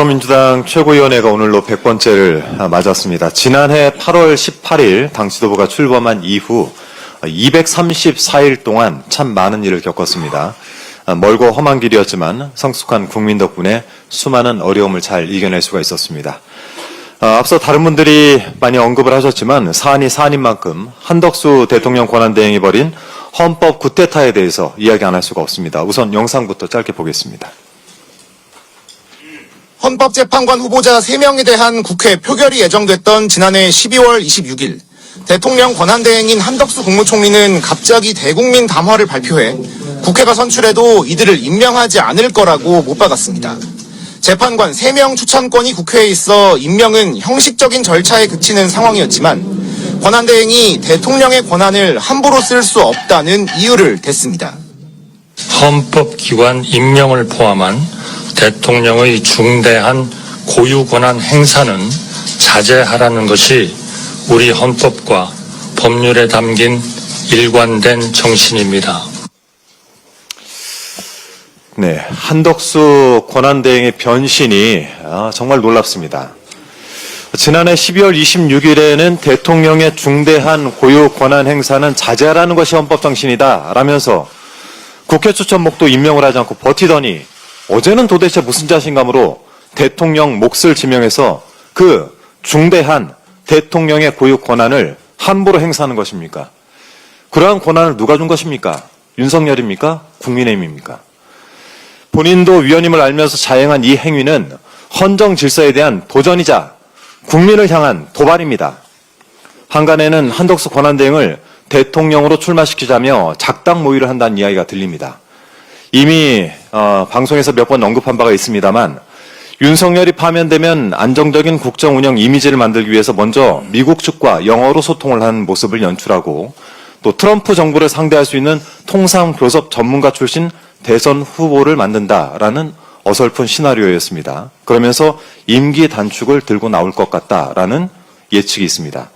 더불어민주당 최고위원회가 오늘로 100번째를 맞았습니다. 지난해 8월 18일 당 지도부가 출범한 이후 234일 동안 참 많은 일을 겪었습니다. 멀고 험한 길이었지만 성숙한 국민 덕분에 수많은 어려움을 잘 이겨낼 수가 있었습니다. 앞서 다른 분들이 많이 언급을 하셨지만 사안이 사안인 만큼 한덕수 대통령 권한대행이 벌인 헌법 구테타에 대해서 이야기 안 할 수가 없습니다. 우선 영상부터 짧게 보겠습니다. 헌법재판관 후보자 3명에 대한 국회 표결이 예정됐던 지난해 12월 26일 대통령 권한대행인 한덕수 국무총리는 갑자기 대국민 담화를 발표해 국회가 선출해도 이들을 임명하지 않을 거라고 못 박았습니다. 재판관 3명 추천권이 국회에 있어 임명은 형식적인 절차에 그치는 상황이었지만 권한대행이 대통령의 권한을 함부로 쓸 수 없다는 이유를 댔습니다. 헌법기관 임명을 포함한 대통령의 중대한 고유권한 행사는 자제하라는 것이 우리 헌법과 법률에 담긴 일관된 정신입니다. 네, 한덕수 권한대행의 변신이 정말 놀랍습니다. 지난해 12월 26일에는 대통령의 중대한 고유 권한 행사는 자제하라는 것이 헌법 정신이다 라면서 국회 추천목도 임명을 하지 않고 버티더니 어제는 도대체 무슨 자신감으로 대통령 몫을 지명해서 그 중대한 대통령의 고유 권한을 함부로 행사하는 것입니까? 그러한 권한을 누가 준 것입니까? 윤석열입니까? 국민의힘입니까? 본인도 위헌임을 알면서 자행한 이 행위는 헌정 질서에 대한 도전이자 국민을 향한 도발입니다. 한간에는 한덕수 권한대행을 대통령으로 출마시키자며 작당 모의를 한다는 이야기가 들립니다. 이미 방송에서 몇 번 언급한 바가 있습니다만 윤석열이 파면되면 안정적인 국정 운영 이미지를 만들기 위해서 먼저 미국 측과 영어로 소통을 하는 모습을 연출하고 또 트럼프 정부를 상대할 수 있는 통상교섭 전문가 출신 대선 후보를 만든다라는 어설픈 시나리오였습니다. 그러면서 임기 단축을 들고 나올 것 같다라는 예측이 있습니다.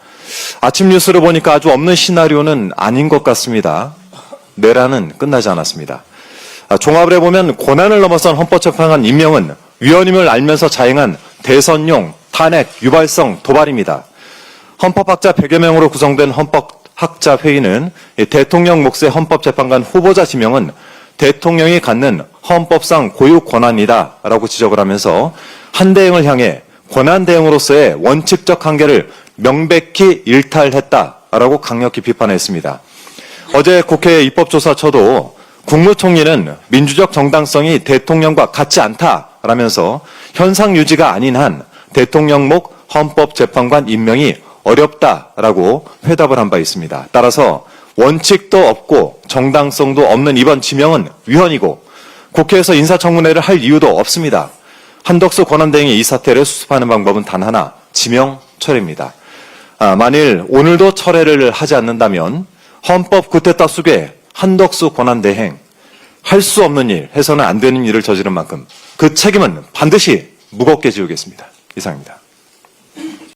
아침 뉴스를 보니까 아주 없는 시나리오는 아닌 것 같습니다. 내란은 끝나지 않았습니다. 종합을 해보면 권한을 넘어선 헌법재판관 임명은 위헌임을 알면서 자행한 대선용 탄핵 유발성 도발입니다. 헌법학자 100여 명으로 구성된 헌법학자회의는 대통령 몫의 헌법재판관 후보자 지명은 대통령이 갖는 헌법상 고유 권한이다 라고 지적을 하면서 한대행을 향해 권한대행으로서의 원칙적 한계를 명백히 일탈했다라고 강력히 비판했습니다. 어제 국회 입법조사처도 국무총리는 민주적 정당성이 대통령과 같지 않다라면서 현상 유지가 아닌 한 대통령목 헌법재판관 임명이 어렵다라고 회답을 한 바 있습니다. 따라서 원칙도 없고 정당성도 없는 이번 지명은 위헌이고 국회에서 인사청문회를 할 이유도 없습니다. 한덕수 권한대행이 이 사태를 수습하는 방법은 단 하나, 지명 철회입니다. 만일 오늘도 철회를 하지 않는다면 헌법 구테타 속에 한덕수 권한대행 할 수 없는 일, 해서는 안 되는 일을 저지른 만큼 그 책임은 반드시 무겁게 지우겠습니다. 이상입니다.